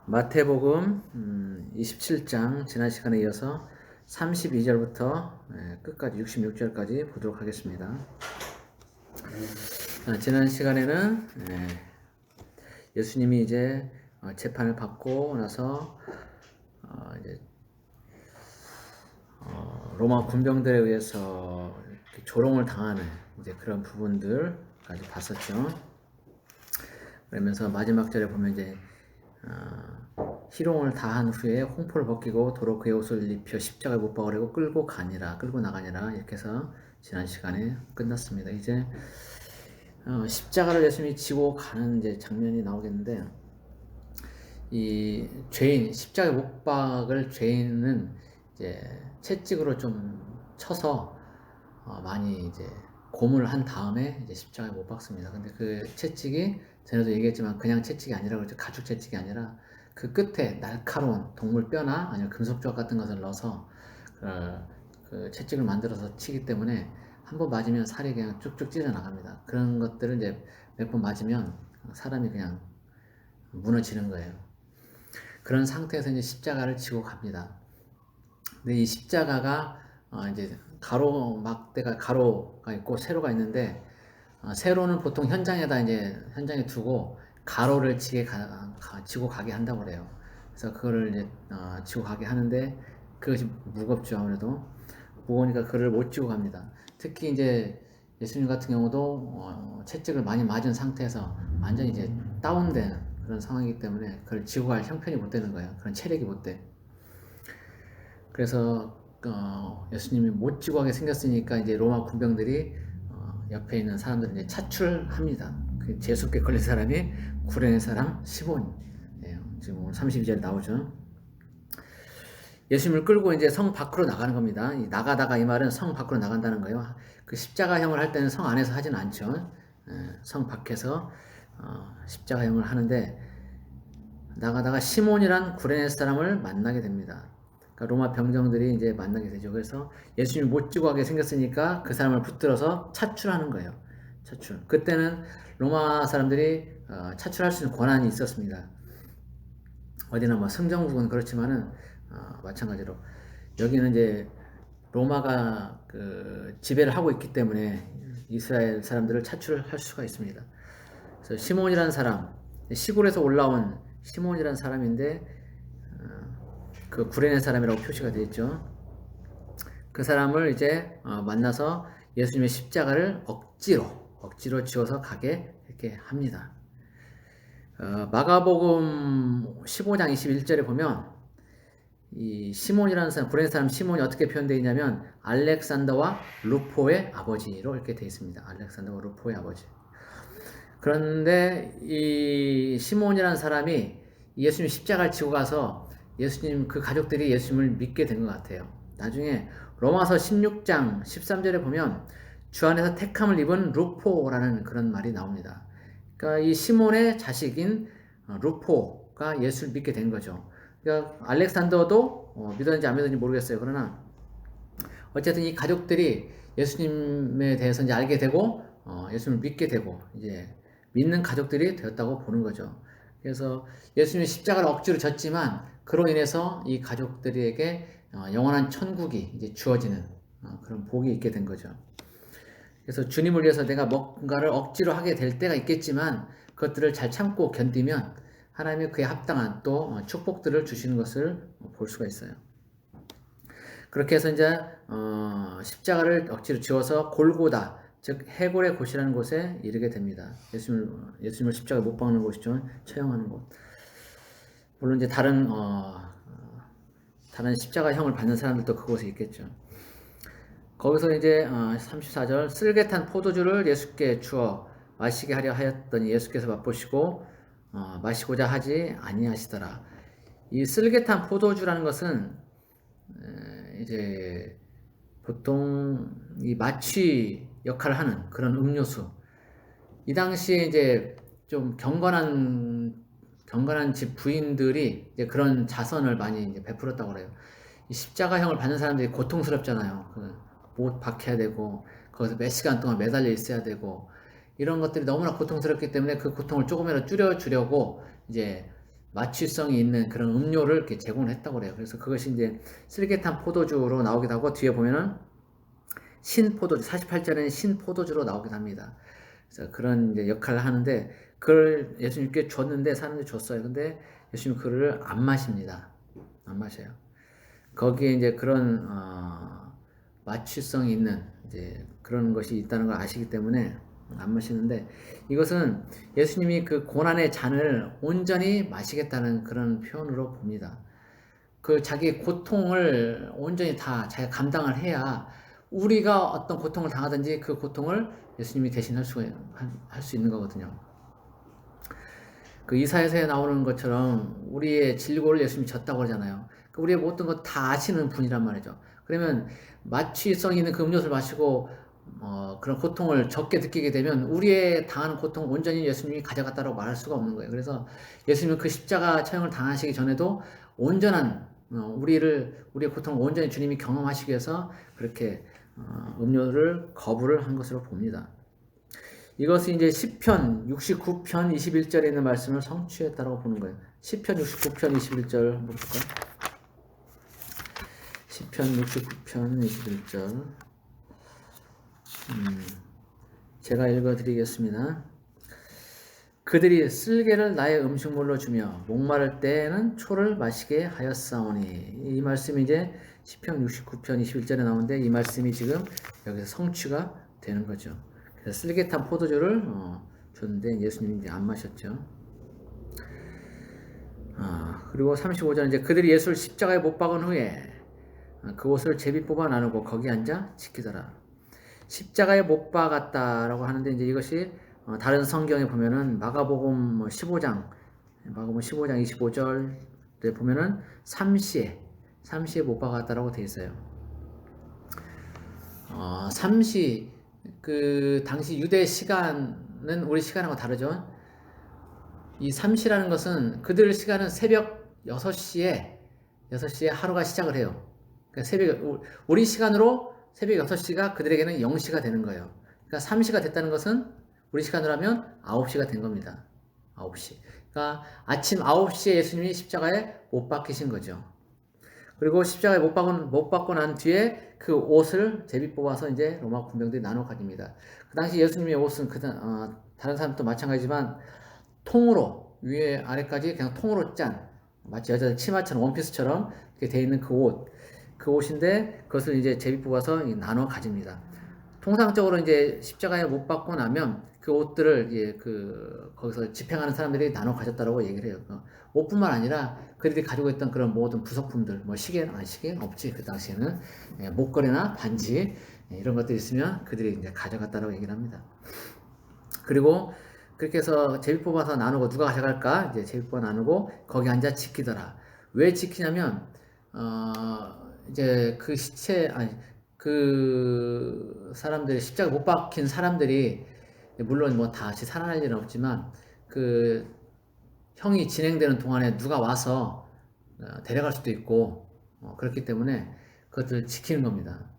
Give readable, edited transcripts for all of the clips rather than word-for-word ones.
마태복음 27장 지난 시간에 이어서 32절부터 끝까지 66절까지 보도록 하겠습니다. 지난 시간에는 예수님이 이제 재판을 받고 나서 이제 로마 군병들에 의해서 조롱을 당하는 이제 그런 부분들까지 봤었죠. 그러면서 마지막 절에 보면 이제 희롱을 다한 후에 홍포를 벗기고 도로 그의 옷을 입혀 십자가에 못 박으려고 끌고 나가니라 이렇게 해서 지난 시간에 끝났습니다. 이제 십자가를 예수님이 지고 가는 이제 장면이 나오겠는데, 이 죄인 십자가에 못 박을 죄인은 이제 채찍으로 좀 쳐서 많이 이제 고문을 한 다음에 이제 십자가에 못 박습니다. 근데 그 채찍이 전에도 얘기했지만 그냥 채찍이 아니라 그렇죠. 가죽 채찍이 아니라 그 끝에 날카로운 동물 뼈나 아니면 금속 조각 같은 것을 넣어서 그 채찍을 만들어서 치기 때문에 한 번 맞으면 살이 그냥 쭉쭉 찢어 나갑니다. 그런 것들을 이제 몇 번 맞으면 사람이 그냥 무너지는 거예요. 그런 상태에서 이제 십자가를 지고 갑니다. 근데 이 십자가가 이제 가로가 있고 세로가 있는데, 세로는 보통 현장에 두고 가로를 지고 가게 한다고 그래요. 그래서 그거를 이제 지고 가게 하는데 그것이 무겁죠. 아무래도 무거우니까 그를 못 지고 갑니다. 특히 이제 예수님 같은 경우도 채찍을 많이 맞은 상태에서 완전히 이제 다운된 그런 상황이기 때문에 그걸 지고 갈 형편이 못 되는 거예요. 그런 체력이 못 돼. 그래서 예수님이 못 지고 가게 생겼으니까 이제 로마 군병들이 옆에 있는 사람들을 이제 차출합니다. 그 제수께 걸린 사람이 구레네 사람 시몬이에요. 지금 오늘 32절에 나오죠. 예수님을 끌고 이제 성 밖으로 나가는 겁니다. 이 나가다가 이 말은 성 밖으로 나간다는 거예요. 그 십자가형을 할 때는 성 안에서 하지는 않죠. 성 밖에서 십자가형을 하는데, 나가다가 시몬이란 구레네 사람을 만나게 됩니다. 그러니까 로마 병정들이 이제 만나게 되죠. 그래서 예수님이 못 지고 가게 생겼으니까 그 사람을 붙들어서 차출하는 거예요. 차출. 그때는 로마 사람들이 차출할 수 있는 권한이 있었습니다. 어디나 뭐 승정국은 그렇지만은 마찬가지로 여기는 이제 로마가 그 지배를 하고 있기 때문에 이스라엘 사람들을 차출할 수가 있습니다. 그래서 시몬이라는 사람, 시골에서 올라온 시몬이라는 사람인데 그 구레네 사람이라고 표시가 되어 있죠. 그 사람을 이제 만나서 예수님의 십자가를 억지로 지워서 가게 이렇게 합니다. 마가복음 15장 21절에 보면 이 시몬이라는 사람, 구레네 사람 시몬이 어떻게 표현되어 있냐면 알렉산더와 루포의 아버지로 이렇게 되어 있습니다. 알렉산더와 루포의 아버지. 그런데 이 시몬이라는 사람이 예수님 십자가를 지고 가서 예수님 그 가족들이 예수님을 믿게 된 것 같아요. 나중에 로마서 16장 13절에 보면 주 안에서 택함을 입은 루포라는 그런 말이 나옵니다. 그러니까 이 시몬의 자식인 루포가 예수를 믿게 된 거죠. 그러니까 알렉산더도 믿었는지 안 믿었는지 모르겠어요. 그러나 어쨌든 이 가족들이 예수님에 대해서 이제 알게 되고 예수님을 믿게 되고 이제 믿는 가족들이 되었다고 보는 거죠. 그래서 예수님이 십자가를 억지로 졌지만 그로 인해서 이 가족들에게 영원한 천국이 이제 주어지는 그런 복이 있게 된 거죠. 그래서 주님을 위해서 내가 뭔가를 억지로 하게 될 때가 있겠지만 그것들을 잘 참고 견디면 하나님이 그에 합당한 또 축복들을 주시는 것을 볼 수가 있어요. 그렇게 해서 이제 십자가를 억지로 지워서 골고다, 즉 해골의 곳이라는 곳에 이르게 됩니다. 예수님을 십자가에 못 박는 곳이죠. 처형하는 곳. 물론 이제 다른 십자가형을 받는 사람들도 그곳에 있겠죠. 거기서 이제 34절 쓸개탄 포도주를 예수께 주어 마시게 하려 하였더니 예수께서 맛보시고 마시고자 하지 아니하시더라. 이 쓸개탄 포도주라는 것은 이제 보통 이 마취 역할을 하는 그런 음료수. 이 당시에 이제 좀 경건한 집 부인들이 이제 그런 자선을 많이 이제 베풀었다고 그래요. 이 십자가형을 받는 사람들이 고통스럽잖아요. 못 박혀야 되고 거기서 몇 시간 동안 매달려 있어야 되고 이런 것들이 너무나 고통스럽기 때문에 그 고통을 조금이라도 줄여주려고 이제 마취성이 있는 그런 음료를 이렇게 제공을 했다고 그래요. 그래서 그것이 이제 슬개탄 포도주로 나오기도 하고, 뒤에 보면은 신포도주, 48절에는 신포도주로 나오기도 합니다. 그래서 그런 이제 역할을 하는데, 그걸 예수님께 줬는데, 사람들이 줬어요. 근데 예수님 그를 안 마십니다. 안 마셔요. 거기에 이제 그런 마취성이 있는 이제 그런 것이 있다는 걸 아시기 때문에 안 마시는데, 이것은 예수님이 그 고난의 잔을 온전히 마시겠다는 그런 표현으로 봅니다. 그 자기 고통을 온전히 다 자기가 감당을 해야, 우리가 어떤 고통을 당하든지 그 고통을 예수님이 대신할 할 수 있는 거거든요. 그 이사야서에 나오는 것처럼 우리의 질고를 예수님이 졌다고 그러잖아요. 그 우리의 모든 것 다 아시는 분이란 말이죠. 그러면 마취성 있는 그 음료수를 마시고 그런 고통을 적게 느끼게 되면 우리의 당하는 고통을 온전히 예수님이 가져갔다고 말할 수가 없는 거예요. 그래서 예수님은 그 십자가 처형을 당하시기 전에도 온전한 우리의 고통을 온전히 주님이 경험하시기 위해서 그렇게 음료를 거부를 한 것으로 봅니다. 이것이 이제 시편 69편 21절에 있는 말씀을 성취했다고 보는 거예요. 시편 69편 21절 한번 볼까요? 시편 69편 21절. 제가 읽어드리겠습니다. 그들이 쓸개를 나의 음식물로 주며 목마를 때에는 초를 마시게 하였사오니. 이 말씀이 이제 시편 69편 21절에 나오는데, 이 말씀이 지금 여기서 성취가 되는 거죠. 그래서 쓸개탄 포도주를 줬는데 예수님이 이제 안 마셨죠. 그리고 35절, 이제 그들이 예수를 십자가에 못 박은 후에 그 옷을 제비 뽑아 나누고 거기 앉아 지키더라. 십자가에 못 박았다라고 하는데, 이제 이것이 다른 성경에 보면은 마가복음 15장 25절에 보면은 삼시에 못 박았다라고 되어 있어요. 삼시, 그 당시 유대 시간은 우리 시간하고 다르죠. 이 삼시라는 것은 그들 시간은 새벽 6시에 하루가 시작을 해요. 그러니까 우리 시간으로 새벽 6시가 그들에게는 0시가 되는 거예요. 그러니까 3시가 됐다는 것은 우리 시간으로 하면 9시가 된 겁니다. 9시. 그러니까 아침 9시에 예수님이 십자가에 못 박히신 거죠. 그리고 십자가에 못 박고 난 뒤에 그 옷을 제비 뽑아서 이제 로마 군병들이 나눠 가집니다. 그 당시 예수님의 옷은 다른 사람도 마찬가지지만 통으로, 위에 아래까지 그냥 통으로 짠, 마치 여자들 치마처럼 원피스처럼 이렇게 되어 있는 그 옷인데, 그것을 이제 제비 뽑아서 나눠 가집니다. 통상적으로 이제 십자가에 못 박고 나면 그 옷들을 이제 거기서 집행하는 사람들이 나눠 가졌다라고 얘기를 해요. 옷뿐만 아니라 그들이 가지고 있던 그런 모든 부속품들, 뭐 시계는 없지 그 당시에는. 목걸이나 반지 이런 것들이 있으면 그들이 이제 가져갔다라고 얘기를 합니다. 그리고 그렇게 해서 제비 뽑아서 나누고, 누가 가져갈까 이제 제비 뽑아 나누고 거기 앉아 지키더라. 왜 지키냐면 이제 그 사람들이, 십자가 못 박힌 사람들이, 물론 뭐 다 같이 살아날 일은 없지만 그 형이 진행되는 동안에 누가 와서 데려갈 수도 있고, 그렇기 때문에 그것들을 지키는 겁니다.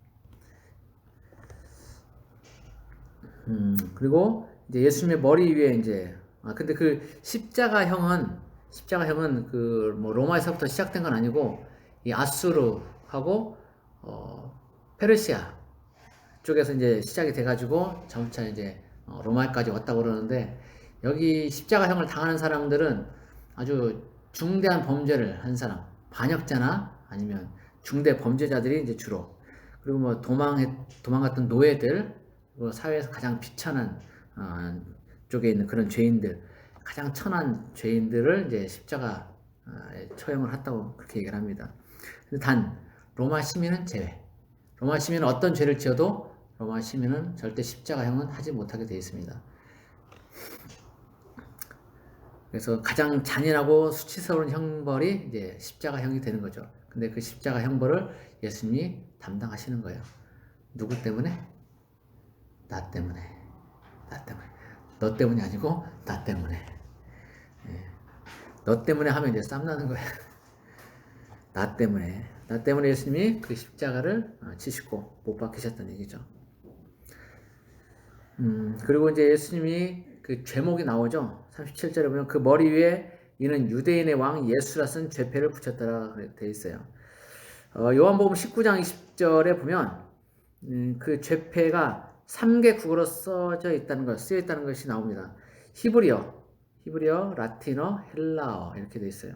그리고 이제 예수님의 머리 위에 이제 근데 그 십자가형은 그 뭐 로마에서부터 시작된 건 아니고, 이 아수르하고 페르시아 쪽에서 이제 시작이 돼가지고 점차 이제 로마까지 왔다고 그러는데, 여기 십자가형을 당하는 사람들은 아주 중대한 범죄를 한 사람, 반역자나 아니면 중대 범죄자들이 이제 주로, 그리고 뭐 도망갔던 노예들, 그리고 사회에서 가장 비천한 쪽에 있는 그런 죄인들, 가장 천한 죄인들을 이제 십자가 처형을 했다고 그렇게 얘기를 합니다. 근데 단 로마 시민은 제외. 로마 시민은 어떤 죄를 지어도 로마 시민은 절대 십자가형은 하지 못하게 되어 있습니다. 그래서 가장 잔인하고 수치스러운 형벌이 이제 십자가형이 되는 거죠. 근데 그 십자가 형벌을 예수님이 담당하시는 거예요. 누구 때문에? 나 때문에. 너 때문이 아니고 나 때문에. 너 때문에 하면 이제 쌈나는 거야. 나 때문에 예수님이 그 십자가를 치시고 못 박히셨다는 얘기죠. 그리고 이제 예수님이 그 죄목이 나오죠. 37절에 보면 그 머리 위에 이는 유대인의 왕 예수라 쓴 죄패를 붙였더라 되어 있어요. 요한복음 19장 20절에 보면 그 죄패가 3개 국어로 쓰여 있다는 것이 나옵니다. 히브리어, 라틴어, 헬라어 이렇게 되어 있어요.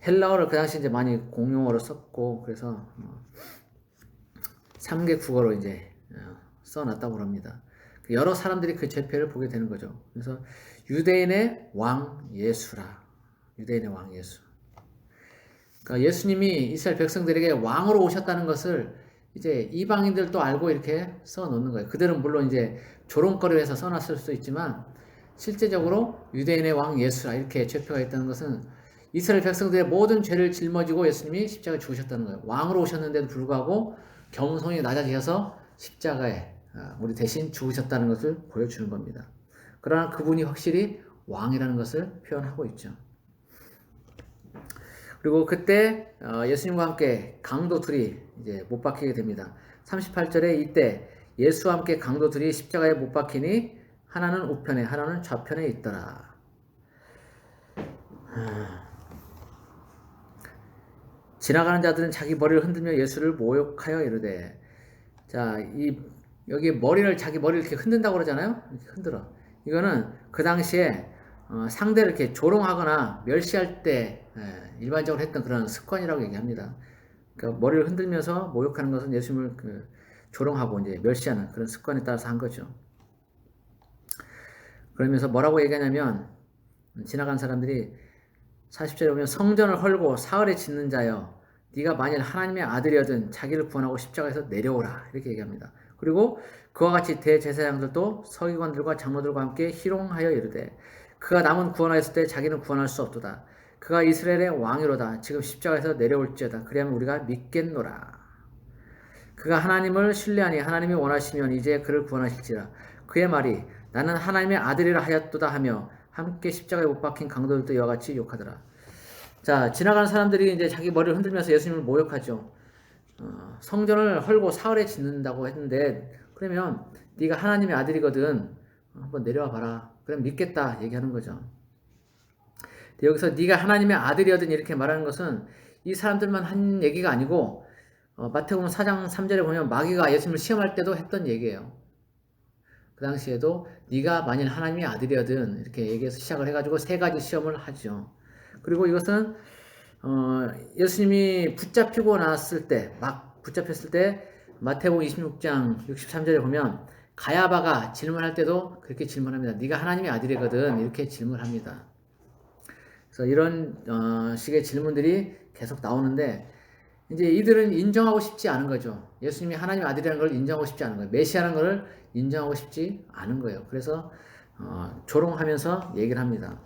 헬라어를 그 당시 이제 많이 공용어로 썼고 그래서 3개 국어로 이제 써놨다고 합니다. 여러 사람들이 그 죄패를 보게 되는 거죠. 그래서 유대인의 왕 예수라. 유대인의 왕 예수. 그러니까 예수님이 이스라엘 백성들에게 왕으로 오셨다는 것을 이제 이방인들도 알고 이렇게 써놓는 거예요. 그들은 물론 이제 조롱거리로 해서 써놨을 수도 있지만 실제적으로 유대인의 왕 예수라 이렇게 죄표가 있다는 것은 이스라엘 백성들의 모든 죄를 짊어지고 예수님이 십자가에 죽으셨다는 거예요. 왕으로 오셨는데도 불구하고 겸손히 낮아지셔서 십자가에 우리 대신 죽으셨다는 것을 보여주는 겁니다. 그러나 그분이 확실히 왕이라는 것을 표현하고 있죠. 그리고 그때 예수님과 함께 강도 둘이 이제 못 박히게 됩니다. 38절에 이때 예수와 함께 강도 둘이 십자가에 못 박히니 하나는 우편에 하나는 좌편에 있더라. 지나가는 자들은 자기 머리를 흔들며 예수를 모욕하여 이르되, 자, 여기 자기 머리를 이렇게 흔든다고 그러잖아요. 이렇게 흔들어. 이거는 그 당시에 상대를 이렇게 조롱하거나 멸시할 때 일반적으로 했던 그런 습관이라고 얘기합니다. 그러니까 머리를 흔들면서 모욕하는 것은 예수님을 조롱하고 이제 멸시하는 그런 습관에 따라서 한 거죠. 그러면서 뭐라고 얘기하냐면 지나간 사람들이 40절에 보면 성전을 헐고 사흘에 짓는 자여 네가 만일 하나님의 아들이어든 자기를 구원하고 십자가에서 내려오라 이렇게 얘기합니다. 그리고 그와 같이 대제사장들도 서기관들과 장로들과 함께 희롱하여 이르되 그가 남은 구원하였을 때 자기는 구원할 수 없도다. 그가 이스라엘의 왕이로다. 지금 십자가에서 내려올지어다. 그리하면 우리가 믿겠노라. 그가 하나님을 신뢰하니 하나님이 원하시면 이제 그를 구원하실지라. 그의 말이 나는 하나님의 아들이라 하였도다 하며 함께 십자가에 못 박힌 강도들도 이와 같이 욕하더라. 자, 지나가는 사람들이 이제 자기 머리를 흔들면서 예수님을 모욕하죠. 성전을 헐고 사흘에 짓는다고 했는데 그러면 네가 하나님의 아들이거든 한번 내려와 봐라. 그럼 믿겠다 얘기하는 거죠. 여기서 네가 하나님의 아들이거든 이렇게 말하는 것은 이 사람들만 한 얘기가 아니고 마태복음 4장 3절에 보면 마귀가 예수님을 시험할 때도 했던 얘기예요. 그 당시에도 네가 만일 하나님의 아들이거든 이렇게 얘기해서 시작을 해가지고 세 가지 시험을 하죠. 그리고 이것은 예수님이 붙잡히고 나왔을 때 막 붙잡혔을 때 마태복음 26장 63절에 보면 가야바가 질문할 때도 그렇게 질문합니다. 네가 하나님의 아들이거든 이렇게 질문합니다. 그래서 이런 식의 질문들이 계속 나오는데 이제 이들은 인정하고 싶지 않은 거죠. 예수님이 하나님의 아들이라는 걸 인정하고 싶지 않은 거예요. 메시아라는 걸 인정하고 싶지 않은 거예요. 그래서 조롱하면서 얘기를 합니다.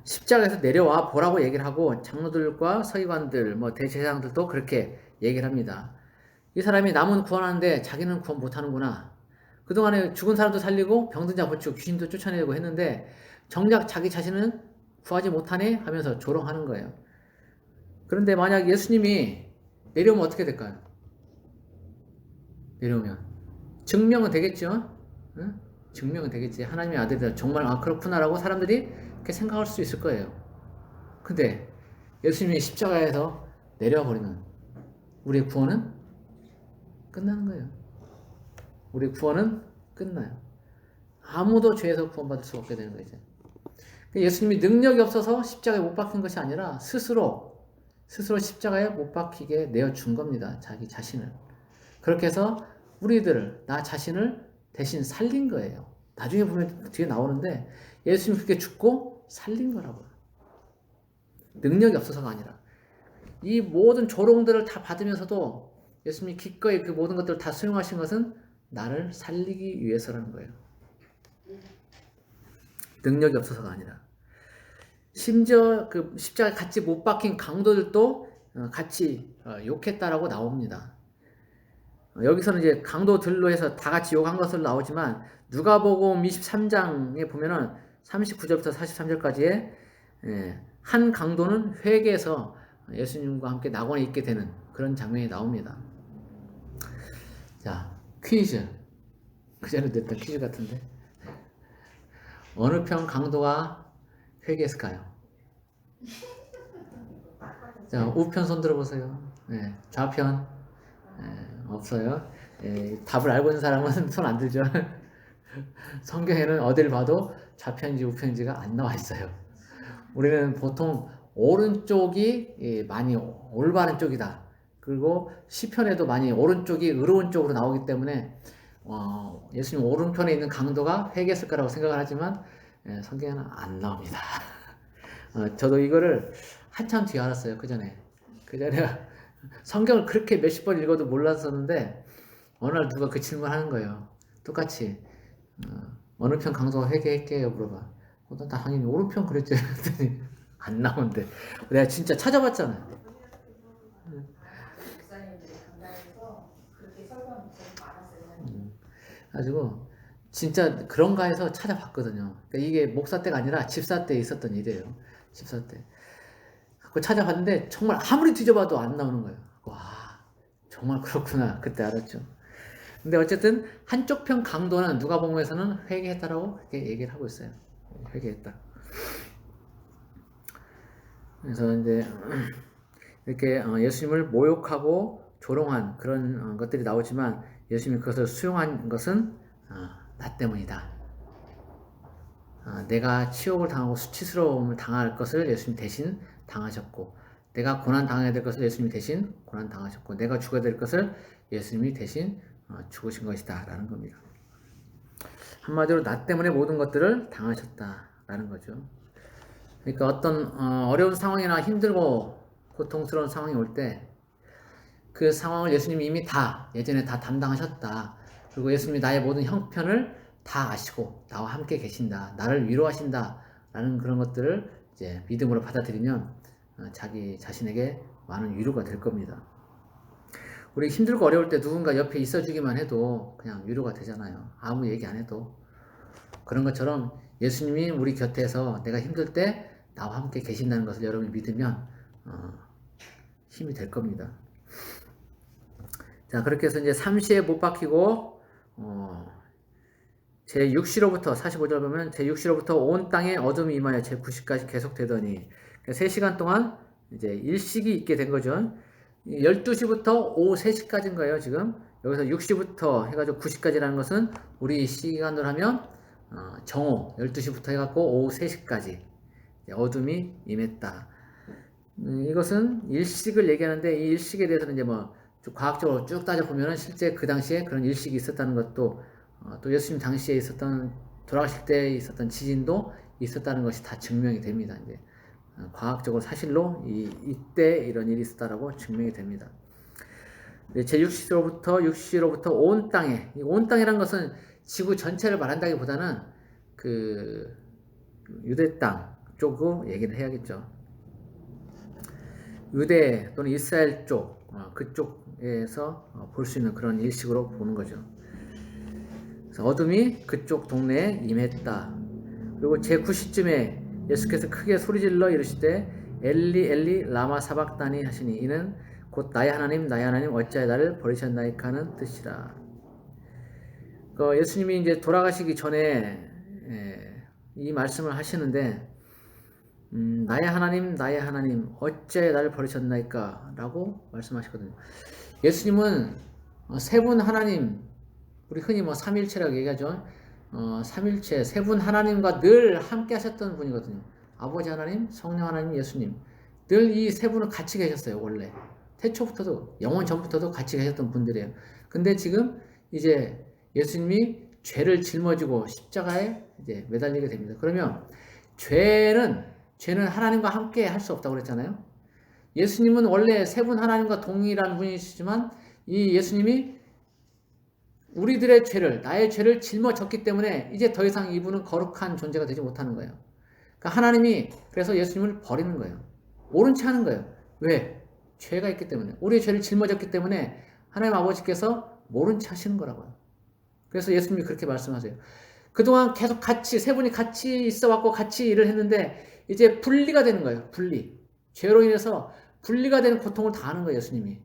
십자가에서 내려와 보라고 얘기를 하고 장로들과 서기관들, 대제사장들도 그렇게 얘기를 합니다. 이 사람이 남은 구원하는데 자기는 구원 못하는구나. 그동안에 죽은 사람도 살리고 병든 자 고치고 귀신도 쫓아내고 했는데 정작 자기 자신은 구하지 못하네 하면서 조롱하는 거예요. 그런데 만약 예수님이 내려오면 어떻게 될까요? 내려오면 증명은 되겠죠? 응? 증명은 되겠지. 하나님의 아들이다. 정말 그렇구나라고 사람들이 그렇게 생각할 수 있을 거예요. 근데 예수님이 십자가에서 내려와 버리면 우리의 구원은 끝나는 거예요. 우리 구원은 끝나요. 아무도 죄에서 구원받을 수 없게 되는 거죠. 예수님이 능력이 없어서 십자가에 못 박힌 것이 아니라 스스로 십자가에 못 박히게 내어준 겁니다. 자기 자신을. 그렇게 해서 나 자신을 대신 살린 거예요. 나중에 보면 뒤에 나오는데 예수님이 그렇게 죽고 살린 거라고요. 능력이 없어서가 아니라. 이 모든 조롱들을 다 받으면서도 예수님이 기꺼이 그 모든 것들을 다 수용하신 것은 나를 살리기 위해서라는 거예요. 능력이 없어서가 아니라. 심지어 그 십자가에 같이 못 박힌 강도들도 같이 욕했다라고 나옵니다. 여기서는 이제 강도들로 해서 다 같이 욕한 것으로 나오지만 누가복음 23장에 보면은 39절부터 43절까지에 한 강도는 회개해서 예수님과 함께 낙원에 있게 되는 그런 장면이 나옵니다. 자, 퀴즈. 그 전에 냈던 퀴즈 같은데. 어느 편 강도가 회개했을까요? 자, 우편 손 들어보세요. 네, 좌편. 없어요. 답을 알고 있는 사람은 손 안 들죠. 성경에는 어딜 봐도 좌편인지 우편인지가 안 나와 있어요. 우리는 보통 오른쪽이 많이 올바른 쪽이다. 그리고 시편에도 많이 오른쪽이 의로운 쪽으로 나오기 때문에 예수님 오른편에 있는 강도가 회개했을 거라고 생각을 하지만 성경에는 안 나옵니다. 저도 이거를 한참 뒤에 알았어요. 그 전에 성경을 그렇게 몇십 번 읽어도 몰랐었는데 어느 날 누가 그 질문하는 거예요. 똑같이 어느 편 강도가 회개했게요 물어봐. 나 당연히 오른편 그랬지. 그랬더니 안 나온대. 내가 진짜 찾아봤잖아요. 목사님들이 강단에서 그렇게 설교하는 목사님 많았어요. 가지고 진짜 그런가 해서 찾아봤거든요. 그러니까 이게 목사 때가 아니라 집사 때 있었던 일이에요. 집사 때. 그 찾아봤는데 정말 아무리 뒤져봐도 안 나오는 거예요. 와, 정말 그렇구나. 그때 알았죠. 근데 어쨌든 한쪽 편 강도는 누가복음에서는 회개했다라고 이렇게 얘기를 하고 있어요. 회개했다. 그래서 이제 이렇게 예수님을 모욕하고 조롱한 그런 것들이 나오지만 예수님이 그것을 수용한 것은 나 때문이다. 내가 치욕을 당하고 수치스러움을 당할 것을 예수님 대신 당하셨고, 내가 고난 당해야 될 것을 예수님이 대신 고난 당하셨고, 내가 죽어야 될 것을 예수님이 대신 죽으신 것이다 라는 겁니다. 한마디로 나 때문에 모든 것들을 당하셨다라는 거죠. 그러니까 어떤 어려운 상황이나 힘들고 고통스러운 상황이 올 때 그 상황을 예수님이 이미 다 예전에 다 담당하셨다. 그리고 예수님이 나의 모든 형편을 다 아시고 나와 함께 계신다. 나를 위로하신다. 라는 그런 것들을 이제 믿음으로 받아들이면 자기 자신에게 많은 위로가 될 겁니다. 우리 힘들고 어려울 때 누군가 옆에 있어주기만 해도 그냥 위로가 되잖아요. 아무 얘기 안 해도. 그런 것처럼 예수님이 우리 곁에서 내가 힘들 때 나와 함께 계신다는 것을 여러분이 믿으면 힘이 될 겁니다. 자, 그렇게 해서 이제 삼시에 못 박히고 제6시로부터 45절 보면 제6시로부터 온 땅에 어둠이 임하여 제9시까지 계속되더니 3시간 동안 이제 일식이 있게 된 거죠. 12시부터 오후 3시까지인 거예요, 지금. 여기서 6시부터 해가지고 9시까지라는 것은 우리 시간으로 하면 정오 12시부터 해갖고 오후 3시까지 어둠이 임했다. 이것은 일식을 얘기하는데 이 일식에 대해서는 이제 뭐 과학적으로 쭉 따져보면은 실제 그 당시에 그런 일식이 있었다는 것도 또 예수님 당시에 있었던 돌아가실 때 있었던 지진도 있었다는 것이 다 증명이 됩니다. 이제 과학적으로 사실로 이때 이런 일이 있었다라고 증명이 됩니다. 제6시로부터 온 땅에, 온 땅이란 것은 지구 전체를 말한다기보다는 그 유대 땅 쪽으로 얘기를 해야겠죠. 유대 또는 이스라엘 쪽 그쪽에서 볼 수 있는 그런 일식으로 보는 거죠. 그래서 어둠이 그쪽 동네에 임했다. 그리고 제9시쯤에 예수께서 크게 소리질러 이르시되 엘리 엘리 라마 사박다니 하시니 이는 곧 나의 하나님 어찌하여 나를 버리셨나이까 하는 뜻이라. 예수님이 이제 돌아가시기 전에 이 말씀을 하시는데 나의 하나님 어찌하여 나를 버리셨나이까 라고 말씀하시거든요. 예수님은 세 분 하나님, 우리 흔히 뭐 삼일체라고 얘기하죠. 삼일체 세 분 하나님과 늘 함께 하셨던 분이거든요. 아버지 하나님, 성령 하나님, 예수님 늘 이 세 분은 같이 계셨어요. 원래 태초부터도 영원 전부터도 같이 계셨던 분들이에요. 근데 지금 이제 예수님이 죄를 짊어지고 십자가에 이제 매달리게 됩니다. 그러면 죄는 하나님과 함께 할 수 없다고 그랬잖아요. 예수님은 원래 세 분 하나님과 동일한 분이시지만 이 예수님이 우리들의 죄를, 나의 죄를 짊어졌기 때문에 이제 더 이상 이분은 거룩한 존재가 되지 못하는 거예요. 그러니까 하나님이 그래서 예수님을 버리는 거예요. 옳은 채 하는 거예요. 왜? 죄가 있기 때문에. 우리의 죄를 짊어졌기 때문에 하나님 아버지께서 모른 채 하시는 거라고요. 그래서 예수님이 그렇게 말씀하세요. 그동안 계속 세 분이 같이 있어왔고 같이 일을 했는데 이제 분리가 되는 거예요. 분리. 죄로 인해서 분리가 되는 고통을 당하는 거예요. 예수님이.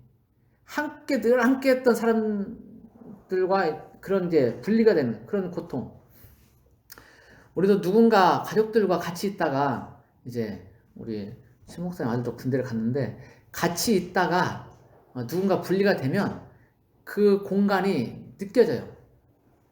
늘 함께 했던 사람들과 그런 이제 분리가 되는 그런 고통. 우리도 누군가 가족들과 같이 있다가 이제 우리 신목사님 아들도 군대를 갔는데 같이 있다가 누군가 분리가 되면 그 공간이 느껴져요.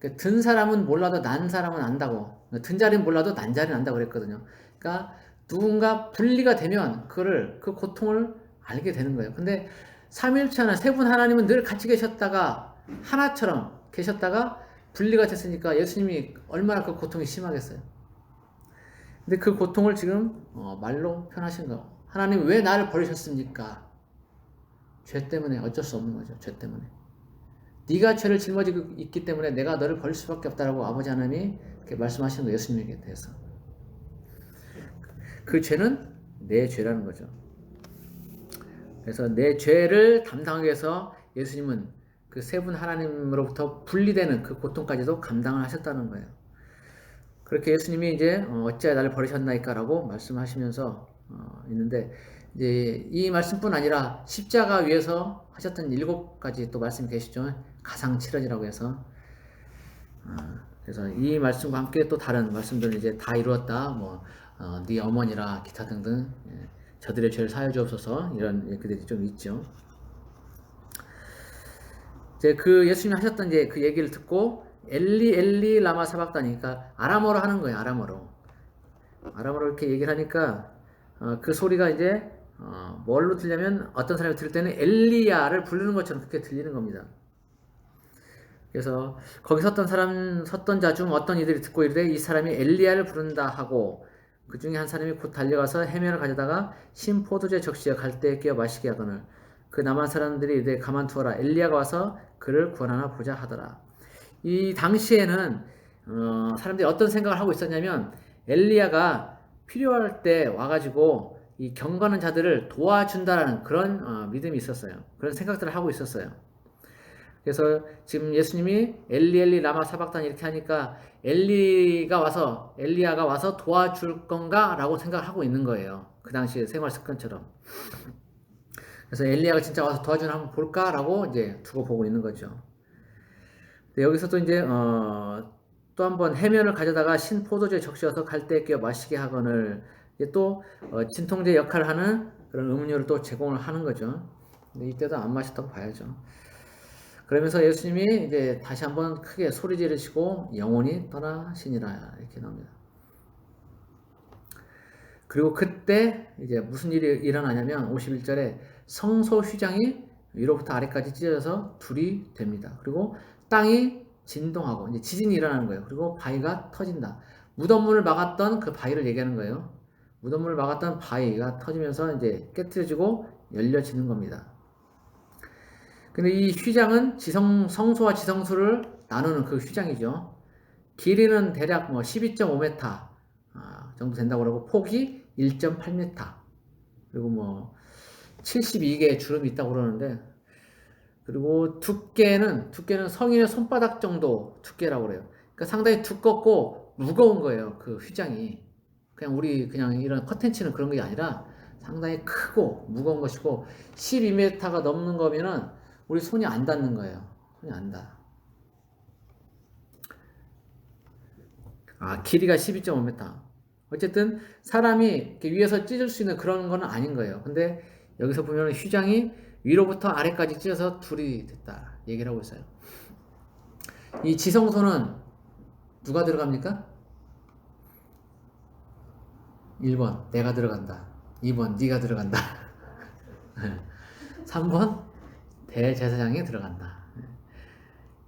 그러니까 든 사람은 몰라도 난 사람은 안다고, 든 자리는 몰라도 난 자리는 안다고 그랬거든요. 그러니까 누군가 분리가 되면 그 고통을 알게 되는 거예요. 근데 삼위일체 하나, 세 분 하나님은 늘 같이 계셨다가 하나처럼 계셨다가 분리가 됐으니까 예수님이 얼마나 그 고통이 심하겠어요. 근데 그 고통을 지금 말로 표현하신 거. 하나님 왜 나를 버리셨습니까? 죄 때문에 어쩔 수 없는 거죠. 죄 때문에. 네가 죄를 짊어지고 있기 때문에 내가 너를 버릴 수밖에 없다라고 아버지 하나님이 이렇게 말씀하시는 거예요. 예수님에게 대해서. 그 죄는 내 죄라는 거죠. 그래서 내 죄를 담당하기 위해서 예수님은 그 세 분 하나님으로부터 분리되는 그 고통까지도 감당을 하셨다는 거예요. 그렇게 예수님이 이제 어찌하여 나를 버리셨나이까라고 말씀하시면서 있는데 이제 이 말씀뿐 아니라 십자가 위에서 하셨던 7가지 또 말씀이 계시죠. 가상칠언이라고 해서 그래서 이 말씀과 함께 또 다른 말씀들은 이제 다 이루었다. 네 어머니라 기타 등등 저들의 죄를 사하여 주옵소서 이런 얘기들이 좀 있죠. 이제 그 예수님이 하셨던 이제 그 얘기를 듣고 엘리 엘리 라마 사박다니, 그러니까 아람어로 하는 거예요. 아람어로 이렇게 얘기를 하니까 그 소리가 이제 뭘로 들냐면 어떤 사람이 들을 때는 엘리야를 부르는 것처럼 그렇게 들리는 겁니다. 그래서 거기 섰던 자 중 어떤 이들이 듣고 이르되 이 사람이 엘리야를 부른다 하고 그 중에 한 사람이 곧 달려가서 해면을 가져다가 신 포도주에 적시어 갈대에 끼어 마시게 하거늘 그 남한 사람들이 이르되 가만두어라 엘리야가 와서 그를 구원하나 보자 하더라. 이 당시에는 사람들이 어떤 생각을 하고 있었냐면 엘리야가 필요할 때 와가지고 이 경건한 자들을 도와준다라는 그런 믿음이 있었어요. 그런 생각들을 하고 있었어요. 그래서 지금 예수님이 엘리 엘리 라마 사박단 이렇게 하니까 엘리야가 와서 도와줄 건가라고 생각을 하고 있는 거예요. 그 당시에 생활 습관처럼. 그래서 엘리야가 진짜 와서 도와주나 한번 볼까라고 이제 두고 보고 있는 거죠. 여기서 또 이제 또 한번 해면을 가져다가 신 포도주에 적셔서 갈대에 끼어 마시게 하거늘 또 진통제 역할을 하는 그런 음료를 또 제공을 하는 거죠. 근데 이때도 안 마셨다고 봐야죠. 그러면서 예수님이 이제 다시 한번 크게 소리 지르시고 영원히 떠나시니라 이렇게 나옵니다. 그리고 그때 이제 무슨 일이 일어나냐면 51절에 성소 휘장이 위로부터 아래까지 찢어져서 둘이 됩니다. 그리고 땅이 진동하고 이제 지진이 일어나는 거예요. 그리고 바위가 터진다. 무덤문을 막았던 그 바위를 얘기하는 거예요. 무덤문을 막았던 바위가 터지면서 이제 깨트려지고 열려지는 겁니다. 근데 이 휘장은 성소와 지성소를 나누는 그 휘장이죠. 길이는 대략 12.5m 정도 된다고 그러고 폭이 1.8m 그리고 72개의 주름이 있다고 그러는데 그리고 두께는 성인의 손바닥 정도 두께라고 그래요. 그러니까 상당히 두껍고 무거운 거예요. 그 휘장이 그냥 이런 커튼 치는 그런 게 아니라 상당히 크고 무거운 것이고 12m가 넘는 거면은 우리 손이 안 닿는 거예요. 손이 안 닿아. 길이가 12.5m. 어쨌든 사람이 이렇게 위에서 찢을 수 있는 그런 건 아닌 거예요. 근데 여기서 보면 휘장이 위로부터 아래까지 찢어서 둘이 됐다 얘기를 하고 있어요. 이 지성소는 누가 들어갑니까? 1번 내가 들어간다. 2번 네가 들어간다. 3번 대제사장이 들어간다.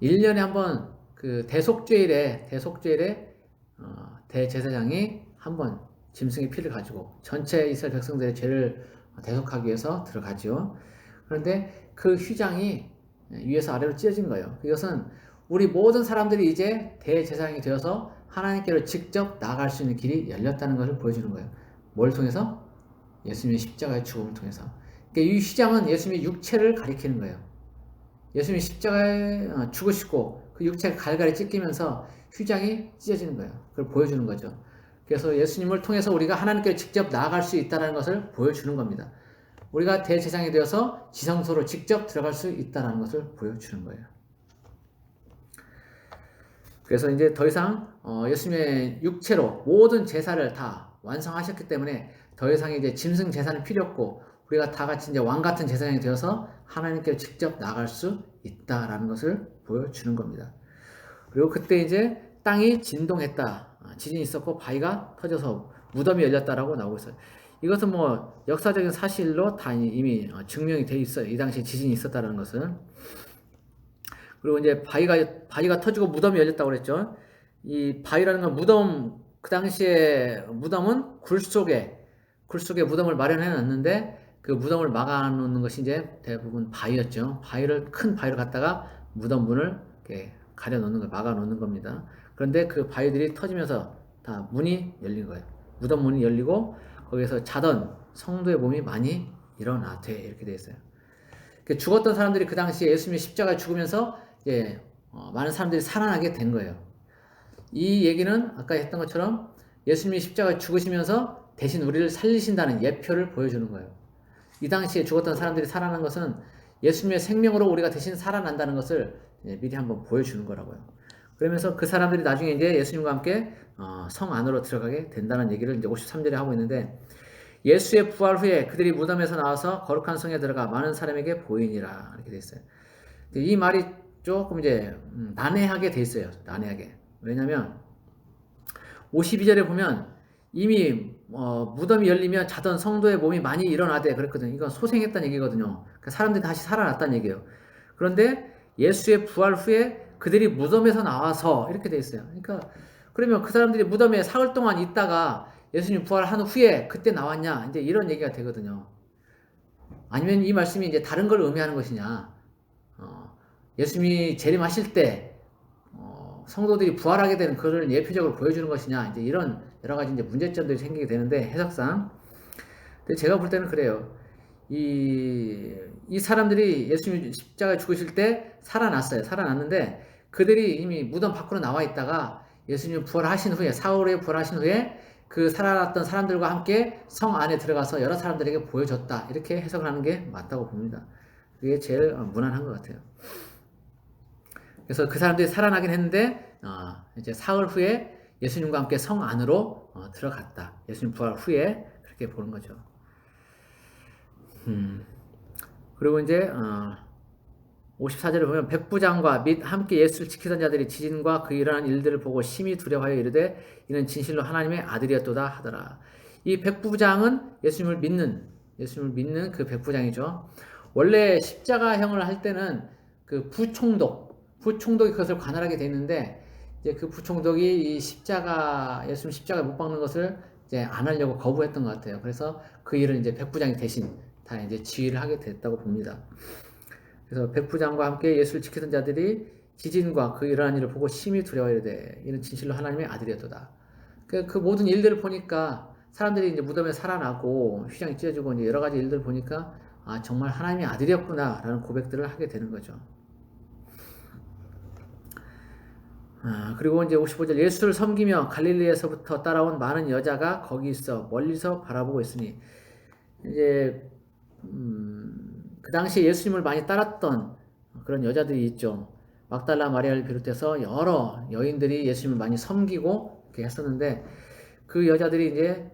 1년에 한번 그 대속죄일에 대제사장이 한번 짐승의 피를 가지고 전체 이스라엘 백성들의 죄를 대속하기 위해서 들어가죠. 그런데 그 휘장이 위에서 아래로 찢어진 거예요. 이것은 우리 모든 사람들이 이제 대제사장이 되어서 하나님께로 직접 나아갈 수 있는 길이 열렸다는 것을 보여주는 거예요. 뭘 통해서? 예수님의 십자가의 죽음을 통해서. 그러니까 이 휘장은 예수님의 육체를 가리키는 거예요. 예수님이 십자가에 죽으시고 그 육체가 갈갈이 찢기면서 휘장이 찢어지는 거예요. 그걸 보여주는 거죠. 그래서 예수님을 통해서 우리가 하나님께 직접 나아갈 수 있다는 것을 보여주는 겁니다. 우리가 대제사장이 되어서 지성소로 직접 들어갈 수 있다는 것을 보여주는 거예요. 그래서 이제 더 이상 예수님의 육체로 모든 제사를 다 완성하셨기 때문에 더 이상 이제 짐승 제사는 필요 없고 우리가 다 같이 이제 왕 같은 제사장이 되어서 하나님께 직접 나갈 수 있다라는 것을 보여주는 겁니다. 그리고 그때 이제 땅이 진동했다. 지진이 있었고 바위가 터져서 무덤이 열렸다라고 나오고 있어요. 이것은 뭐 역사적인 사실로 다 이미 증명이 돼 있어요. 이 당시에 지진이 있었다는 것은. 그리고 이제 바위가 터지고 무덤이 열렸다고 그랬죠. 이 바위라는 건 무덤, 그 당시에 무덤은 굴 속에 무덤을 마련해 놨는데 그 무덤을 막아 놓는 것이 이제 대부분 바위였죠. 큰 바위를 갖다가 무덤 문을 이렇게 가려 놓는 거, 막아 놓는 겁니다. 그런데 그 바위들이 터지면서 다 문이 열린 거예요. 무덤 문이 열리고 거기서 자던 성도의 몸이 많이 일어나되 이렇게 되어 있어요. 죽었던 사람들이 그 당시에 예수님이 십자가에 죽으면서 이제 많은 사람들이 살아나게 된 거예요. 이 얘기는 아까 했던 것처럼 예수님이 십자가에 죽으시면서 대신 우리를 살리신다는 예표를 보여주는 거예요. 이 당시에 죽었던 사람들이 살아난 것은 예수님의 생명으로 우리가 대신 살아난다는 것을 미리 한번 보여주는 거라고요. 그러면서 그 사람들이 나중에 이제 예수님과 함께 성 안으로 들어가게 된다는 얘기를 이제 53절에 하고 있는데 예수의 부활 후에 그들이 무덤에서 나와서 거룩한 성에 들어가 많은 사람에게 보이니라 이렇게 돼 있어요. 이 말이 조금 이제 난해하게 돼 있어요. 난해하게. 왜냐하면 52절에 보면 이미 무덤이 열리면 자던 성도의 몸이 많이 일어나대 그랬거든요. 이건 소생했다는 얘기거든요. 그러니까 사람들이 다시 살아났다는 얘기예요. 그런데 예수의 부활 후에 그들이 무덤에서 나와서 이렇게 돼 있어요. 그러니까 그러면 그 사람들이 무덤에 사흘 동안 있다가 예수님 부활한 후에 그때 나왔냐 이제 이런 얘기가 되거든요. 아니면 이 말씀이 이제 다른 걸 의미하는 것이냐? 예수님이 재림하실 때 성도들이 부활하게 되는 그를 예표적으로 보여주는 것이냐 이제 이런 여러 가지 이제 문제점들이 생기게 되는데 해석상. 근데 제가 볼 때는 그래요. 이 사람들이 예수님이 십자가에 죽으실 때 살아났어요. 살아났는데 그들이 이미 무덤 밖으로 나와 있다가 예수님 부활하신 후에 사흘에 부활하신 후에 그 살아났던 사람들과 함께 성 안에 들어가서 여러 사람들에게 보여줬다. 이렇게 해석을 하는 게 맞다고 봅니다. 그게 제일 무난한 것 같아요. 그래서 그 사람들이 살아나긴 했는데 이제 사흘 후에 예수님과 함께 성 안으로 들어갔다. 예수님 부활 후에 그렇게 보는 거죠. 그리고 이제 54절에 보면 백부장과 및 함께 예수를 지키던 자들이 지진과 그 일어난 일들을 보고 심히 두려워하여 이르되 이는 진실로 하나님의 아들이었도다 하더라. 이 백부장은 예수님을 믿는 그 백부장이죠. 원래 십자가형을 할 때는 그 부총독이 그것을 관할하게 돼 있는데 이제 그 부총독이 이 예수님 십자가에 못 박는 것을 이제 안 하려고 거부했던 것 같아요. 그래서 그 일을 이제 백부장이 대신 다 이제 지휘를 하게 됐다고 봅니다. 그래서 백부장과 함께 예수를 지키던 자들이 지진과 그 일어난 일을 보고 심히 두려워하되 이는 진실로 하나님의 아들이었도다. 그 모든 일들을 보니까 사람들이 이제 무덤에 살아나고 휘장이 찢어지고 이제 여러 가지 일들을 보니까 정말 하나님의 아들이었구나라는 고백들을 하게 되는 거죠. 그리고 이제 55절 예수를 섬기며 갈릴리에서부터 따라온 많은 여자가 거기 있어 멀리서 바라보고 있으니 이제 그 당시에 예수님을 많이 따랐던 그런 여자들이 있죠. 막달라 마리아를 비롯해서 여러 여인들이 예수님을 많이 섬기고 이렇게 했었는데 그 여자들이 이제